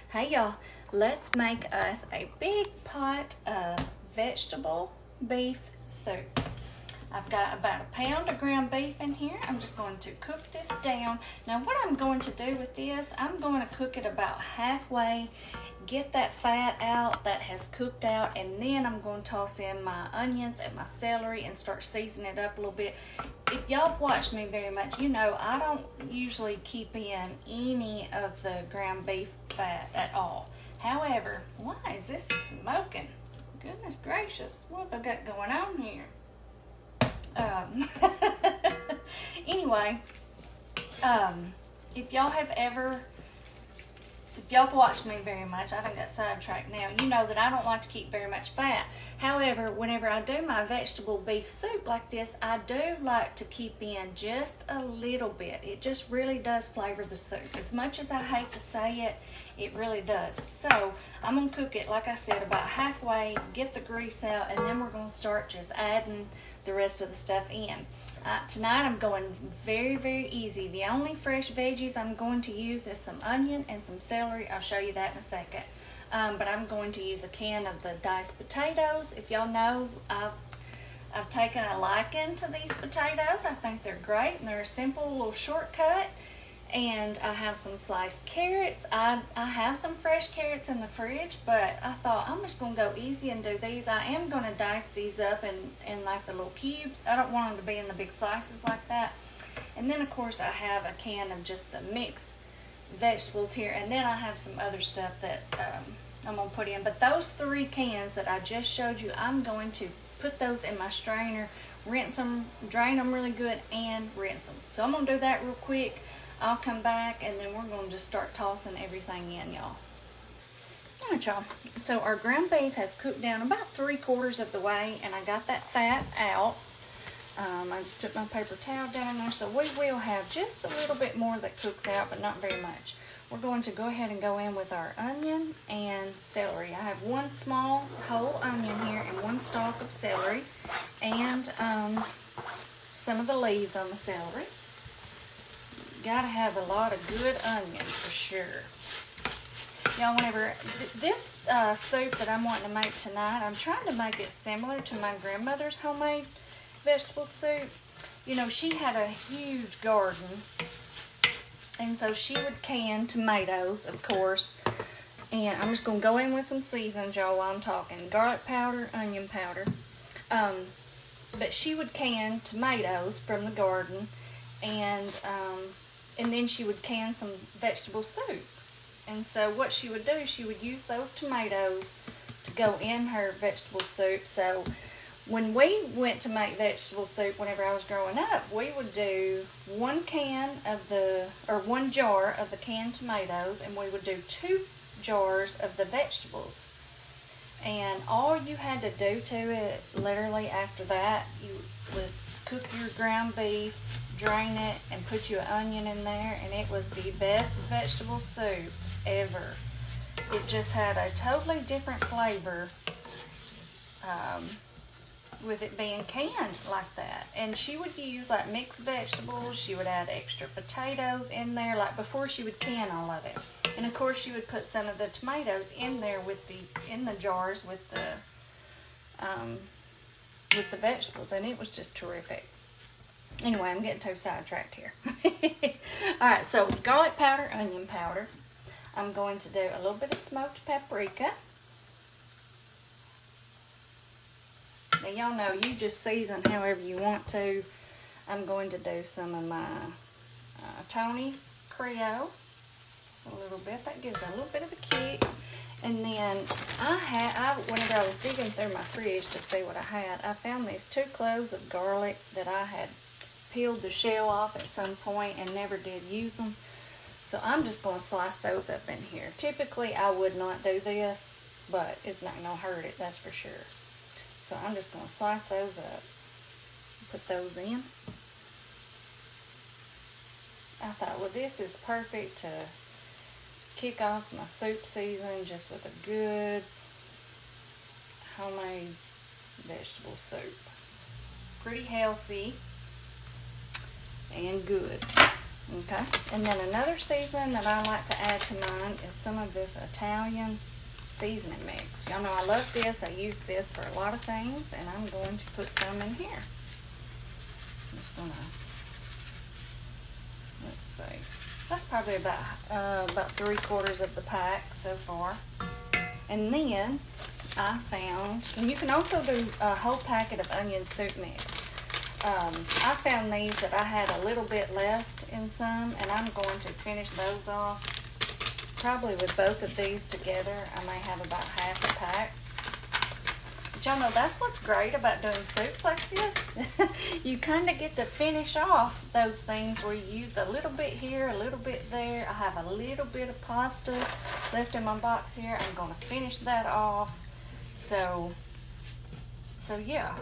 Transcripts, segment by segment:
Hey y'all, let's make us a big pot of vegetable beef soup. I've got about a pound of ground beef in here. I'm just going to cook this down. Now what I'm going to do with this, I'm going to cook it about halfway, get that fat out that has cooked out, and then I'm going to toss in my onions and my celery and start seasoning it up a little bit. If y'all have watched me very much, you know I don't usually keep in any of the ground beef fat at all. However, why is this smoking? Goodness gracious, what have I got going on here? Anyway, if y'all have watched me very much, I done got sidetracked now, you know that I don't like to keep very much fat. However, whenever I do my vegetable beef soup like this, I do like to keep in just a little bit. It just really does flavor the soup. As much as I hate to say it, it really does. So I'm going to cook it, like I said, about halfway, get the grease out, and then we're going to start just adding the rest of the stuff in. Tonight I'm going very, very easy. The only fresh veggies I'm going to use is some onion and some celery. I'll show you that in a second. But I'm going to use a can of the diced potatoes. If y'all know, I've taken a liking to these potatoes. I think they're great and they're a simple little shortcut. And I have some sliced carrots. I have some fresh carrots in the fridge, but I thought I'm just going to go easy and do these. I am going to dice these up in like the little cubes. I don't want them to be in the big slices like that. And then of course I have a can of just the mixed vegetables here, and then I have some other stuff that I'm going to put in. But those 3 cans that I just showed you, I'm going to put those in my strainer, rinse them, drain them really good, and rinse them. So I'm going to do that real quick. I'll come back and then we're going to just start tossing everything in, y'all. Alright, y'all. So our ground beef has cooked down about 3/4 of the way, and I got that fat out. I just took my paper towel down in there, so we will have just a little bit more that cooks out, but not very much. We're going to go ahead and go in with our onion and celery. I have 1 small whole onion here and 1 stalk of celery, and some of the leaves on the celery. Gotta have a lot of good onion for sure. Y'all, whenever this soup that I'm wanting to make tonight, I'm trying to make it similar to my grandmother's homemade vegetable soup. You know, she had a huge garden, and so she would can tomatoes, of course. And I'm just gonna go in with some seasonings, y'all, while I'm talking. Garlic powder, onion powder. But she would can tomatoes from the garden, and then she would can some vegetable soup. And so what she would do, she would use those tomatoes to go in her vegetable soup. So when we went to make vegetable soup whenever I was growing up, we would do 1 jar of the canned tomatoes, and we would do 2 jars of the vegetables. And all you had to do to it, literally after that, you would cook your ground beef, drain it, and put you an onion in there, and it was the best vegetable soup ever. It just had a totally different flavor with it being canned like that. And she would use like mixed vegetables. She would add extra potatoes in there, like before she would can all of it. And of course she would put some of the tomatoes in there in the jars with the vegetables, and it was just terrific. Anyway, I'm getting too sidetracked here. Alright, so garlic powder, onion powder. I'm going to do a little bit of smoked paprika. Now, y'all know you just season however you want to. I'm going to do some of my Tony's Creole. A little bit. That gives a little bit of a kick. And then whenever I was digging through my fridge to see what I had, I found these 2 cloves of garlic that I had peeled the shell off at some point and never did use them. So I'm just going to slice those up in here. Typically I would not do this, but it's not going to hurt it, that's for sure. So I'm just going to slice those up. Put those in. I thought, well, this is perfect to kick off my soup season, just with a good homemade vegetable soup. Pretty healthy and good. Okay, and then another seasoning that I like to add to mine is some of this Italian seasoning mix. Y'all know I love this. I use this for a lot of things, and I'm going to put some in here. I'm just gonna, let's see. That's probably about 3/4 of the pack so far. And then I found, and you can also do a whole packet of onion soup mix. I found these that I had a little bit left in some, and I'm going to finish those off. Probably with both of these together, I may have about half a pack. But y'all know that's what's great about doing soups like this. You kind of get to finish off those things where you used a little bit here, a little bit there. I have a little bit of pasta left in my box here. I'm going to finish that off. So yeah,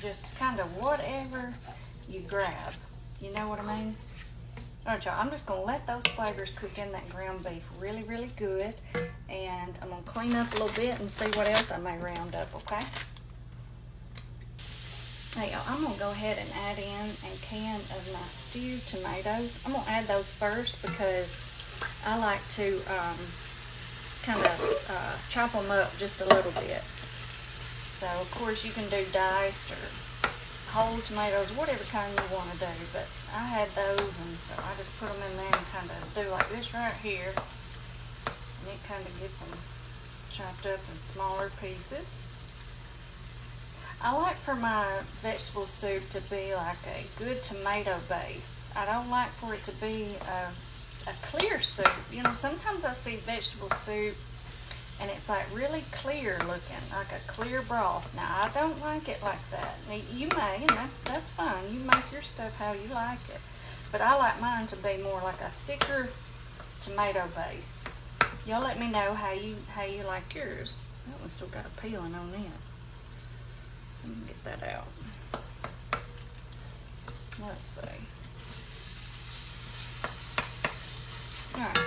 just kind of whatever you grab. You know what I mean? All right, y'all, I'm just going to let those flavors cook in that ground beef really, really good. And I'm going to clean up a little bit and see what else I may round up, okay? Hey, y'all, I'm going to go ahead and add in a can of my stewed tomatoes. I'm going to add those first because I like to kind of chop them up just a little bit. So, of course, you can do diced or whole tomatoes, whatever kind you want to do, but I had those, and so I just put them in there and kind of do like this right here, and it kind of gets them chopped up in smaller pieces. I like for my vegetable soup to be like a good tomato base. I don't like for it to be a clear soup. You know, sometimes I see vegetable soup and it's like really clear looking, like a clear broth. Now, I don't like it like that. Now, you may, and that's fine. You make your stuff how you like it. But I like mine to be more like a thicker tomato base. Y'all let me know how you like yours. That one's still got a peeling on it. So let me get that out. Let's see. All right.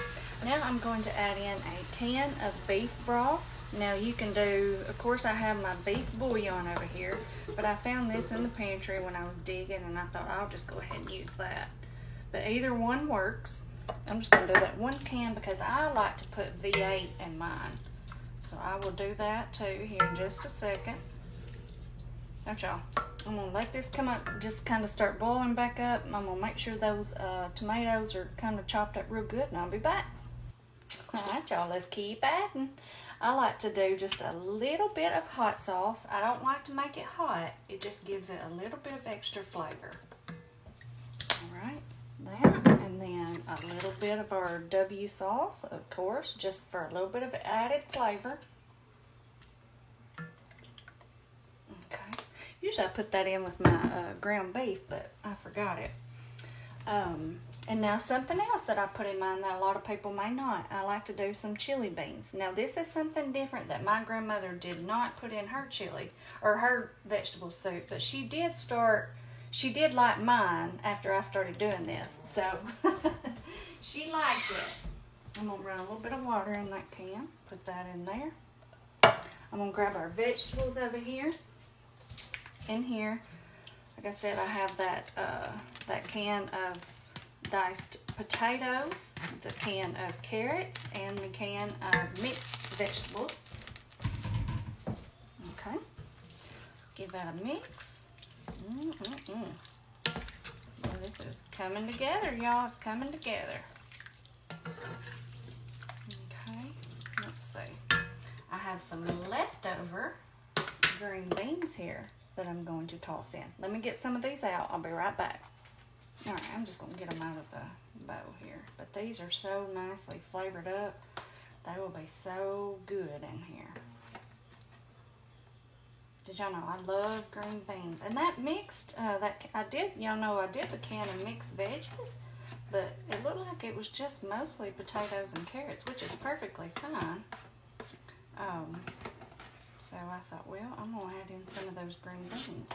Now I'm going to add in a can of beef broth. Now you can do, of course I have my beef bouillon over here, but I found this in the pantry when I was digging and I thought I'll just go ahead and use that. But either one works. I'm just going to do that 1 can because I like to put V8 in mine. So I will do that too here in just a second. Alright, y'all. I'm going to let this come up, just kind of start boiling back up. I'm going to make sure those tomatoes are kind of chopped up real good and I'll be back. Alright, y'all, let's keep adding. I like to do just a little bit of hot sauce. I don't like to make it hot. It just gives it a little bit of extra flavor. Alright, that. And then a little bit of our W sauce, of course, just for a little bit of added flavor. Okay. Usually I put that in with my ground beef, but I forgot it. And now something else that I put in mine that a lot of people may not. I like to do some chili beans. Now this is something different that my grandmother did not put in her chili or her vegetable soup, but she did like mine after I started doing this. So she liked it. I'm gonna run a little bit of water in that can, put that in there. I'm gonna grab our vegetables over here. In here, like I said, I have that can of diced potatoes, the can of carrots, and the can of mixed vegetables. Okay, give that a mix. Well, this is coming together, y'all. It's coming together. Okay, let's see. I have some leftover green beans here that I'm going to toss in. Let me get some of these out. I'll be right back. All right, I'm just going to get them out of the bowl here. But these are so nicely flavored up. They will be so good in here. Did y'all know I love green beans? And that mixed, y'all know I did the can of mixed veggies, but it looked like it was just mostly potatoes and carrots, which is perfectly fine. So I thought, well, I'm going to add in some of those green beans.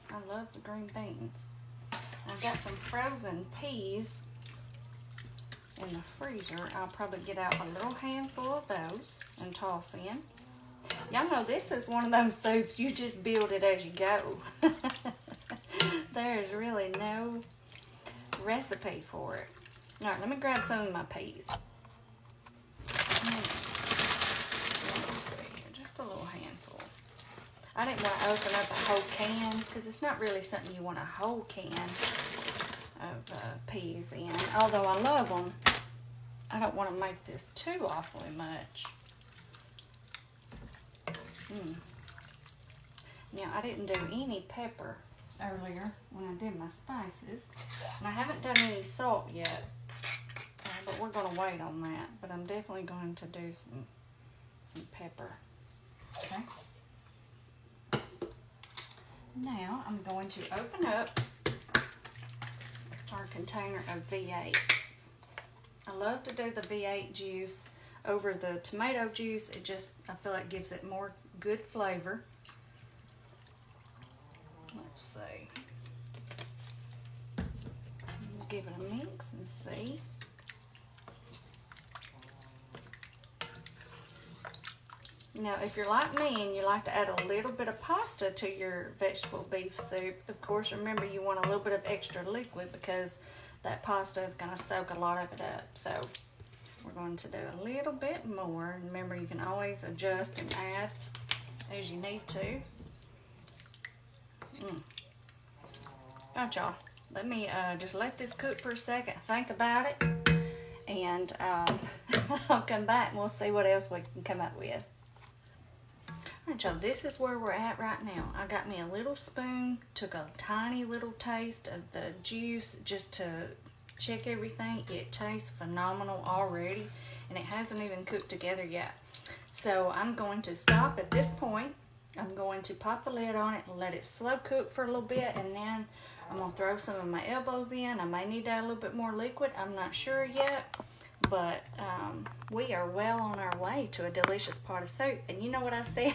I love the green beans. I've got some frozen peas in the freezer. I'll probably get out a little handful of those and toss in. Y'all know this is one of those soups you just build it as you go. There is really no recipe for it. All right, let me grab some of my peas. Let's see here, just a little handful. I didn't want to open up a whole can because it's not really something you want a whole can of peas in. Although I love them, I don't want to make this too awfully much. Now, I didn't do any pepper earlier when I did my spices. And I haven't done any salt yet, but we're going to wait on that. But I'm definitely going to do some pepper. Okay. Now, I'm going to open up our container of V8. I love to do the V8 juice over the tomato juice. I feel like gives it more good flavor. Let's see. We'll give it a mix and see. Now, if you're like me and you like to add a little bit of pasta to your vegetable beef soup, of course, remember you want a little bit of extra liquid because that pasta is going to soak a lot of it up. So we're going to do a little bit more. And remember, you can always adjust and add as you need to. All right, y'all. Let me just let this cook for a second. Think about it. And I'll come back and we'll see what else we can come up with. All right, y'all. This is where we're at right now. I got me a little spoon. Took a tiny little taste of the juice just to check everything. It tastes phenomenal already. And it hasn't even cooked together yet. So I'm going to stop at this point. I'm going to pop the lid on it and let it slow cook for a little bit, and then I'm going to throw some of my elbows in. I may need to add a little bit more liquid. I'm not sure yet, but we are well on our way to a delicious pot of soup. And you know what I said?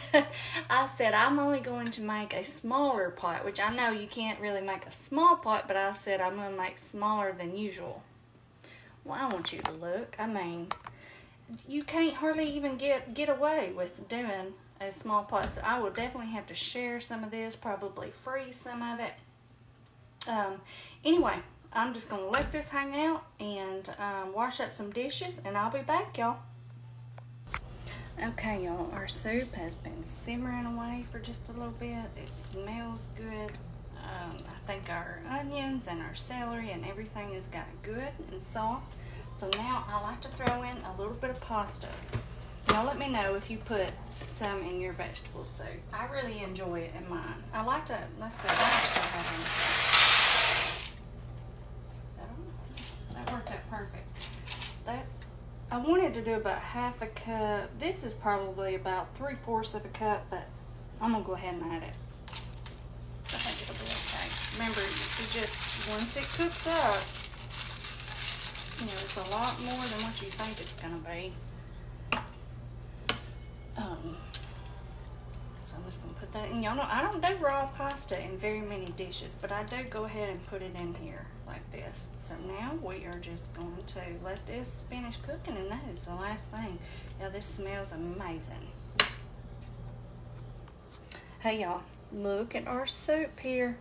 I said I'm only going to make a smaller pot, which I know you can't really make a small pot, but I said I'm going to make smaller than usual. Well, I want you to look. I mean, you can't hardly even get away with doing a small pot, so I will definitely have to share some of this, probably freeze some of it. Anyway, I'm just going to let this hang out and wash up some dishes, and I'll be back, y'all. Okay, y'all, our soup has been simmering away for just a little bit. It smells good. I think our onions and our celery and everything has got good and soft. So now I like to throw in a little bit of pasta. Y'all let me know if you put some in your vegetable soup. I really enjoy it in mine. I like to, let's see, that worked out perfect. I wanted to do about half a cup. This is probably about 3/4 of a cup, but I'm gonna go ahead and add it. I think it'll be okay. Remember, once it cooks up, it's a lot more than what you think it's gonna be. So I'm just going to put that in. Y'all know I don't do raw pasta in very many dishes, but I do go ahead and put it in here like this. So now we are just going to let this finish cooking, and that is the last thing. Yeah, this smells amazing. Hey y'all, look at our soup here.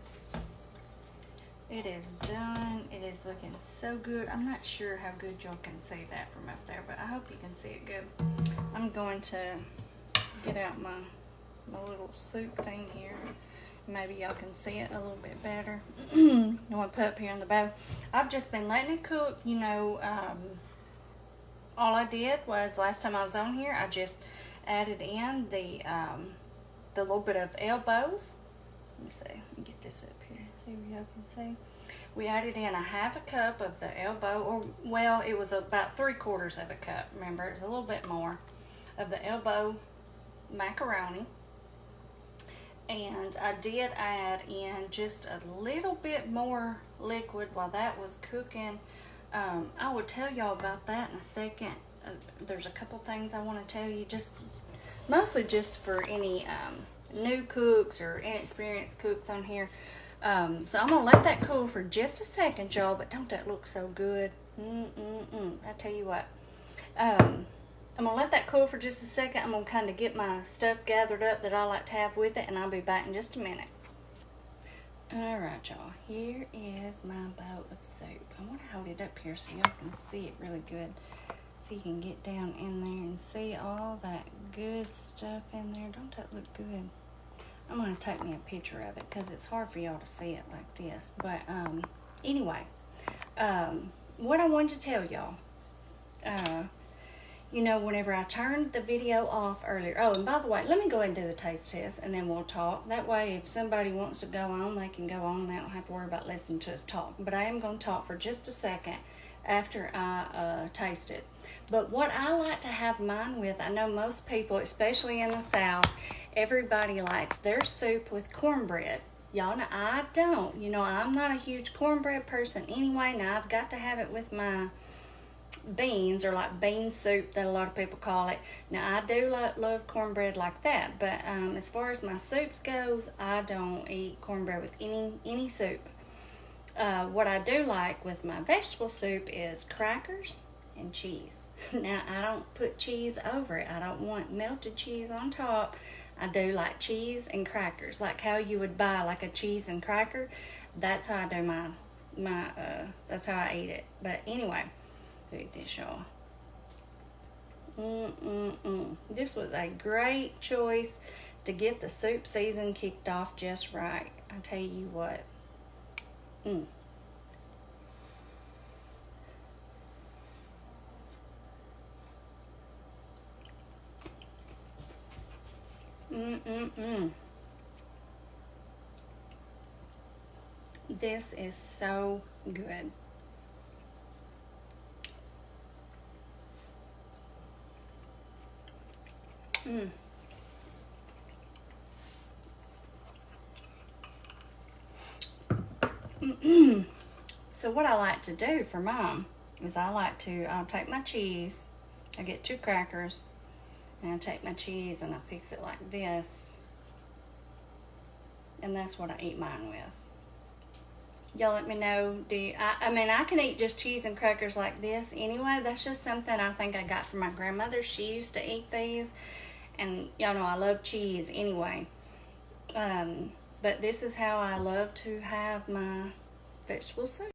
It is done. It is looking so good. I'm not sure how good y'all can see that from up there, but I hope you can see it good. I'm going to get out my little soup thing here. Maybe y'all can see it a little bit better. I want to put up here in the bowl. I've just been letting it cook. All I did was last time I was on here, I just added in the little bit of elbows. Let me see. Let me get this up here. See if y'all can see. We added in a half a cup of the elbow, or well, it was about 3/4 of a cup. Remember, it was a little bit more of the elbow macaroni. And I did add in just a little bit more liquid while that was cooking. I will tell y'all about that in a second. There's a couple things I want to tell you, mostly just for any new cooks or inexperienced cooks on here. So I'm gonna let that cool for just a second, y'all, but don't that look so good? I tell you what, I'm gonna let that cool for just a second. I'm gonna kind of get my stuff gathered up that I like to have with it, and I'll be back in just a minute. All right, y'all. Here is my bowl of soup. I want to hold it up here so y'all can see it really good. So you can get down in there and see all that good stuff in there. Don't that look good? I'm going to take me a picture of it because it's hard for y'all to see it like this. But anyway, what I wanted to tell y'all, you know, whenever I turned the video off earlier. Oh, and by the way, let me go ahead and do the taste test and then we'll talk. That way, if somebody wants to go on, they can go on. They don't have to worry about listening to us talk. But I am going to talk for just a second after I taste it. But what I like to have mine with, I know most people, especially in the South, everybody likes their soup with cornbread. Y'all know I don't. You know, I'm not a huge cornbread person anyway. Now, I've got to have it with my beans, or like bean soup that a lot of people call it. Now, I do love cornbread like that, but as far as my soups goes, I don't eat cornbread with any soup. What I do like with my vegetable soup is crackers and cheese. Now, I don't put cheese over it. I don't want melted cheese on top. I do like cheese and crackers, like how you would buy like a cheese and cracker. That's how I do that's how I eat it. But anyway, look at this, y'all. This was a great choice to get the soup season kicked off just right. I tell you what. This is so good. So what I like to do for Mom is I'll take my cheese, I get 2 crackers, and I take my cheese and I fix it like this. And that's what I eat mine with. Y'all let me know, I mean, I can eat just cheese and crackers like this anyway. That's just something I think I got from my grandmother. She used to eat these. And y'all know I love cheese anyway. But this is how I love to have my vegetable soup.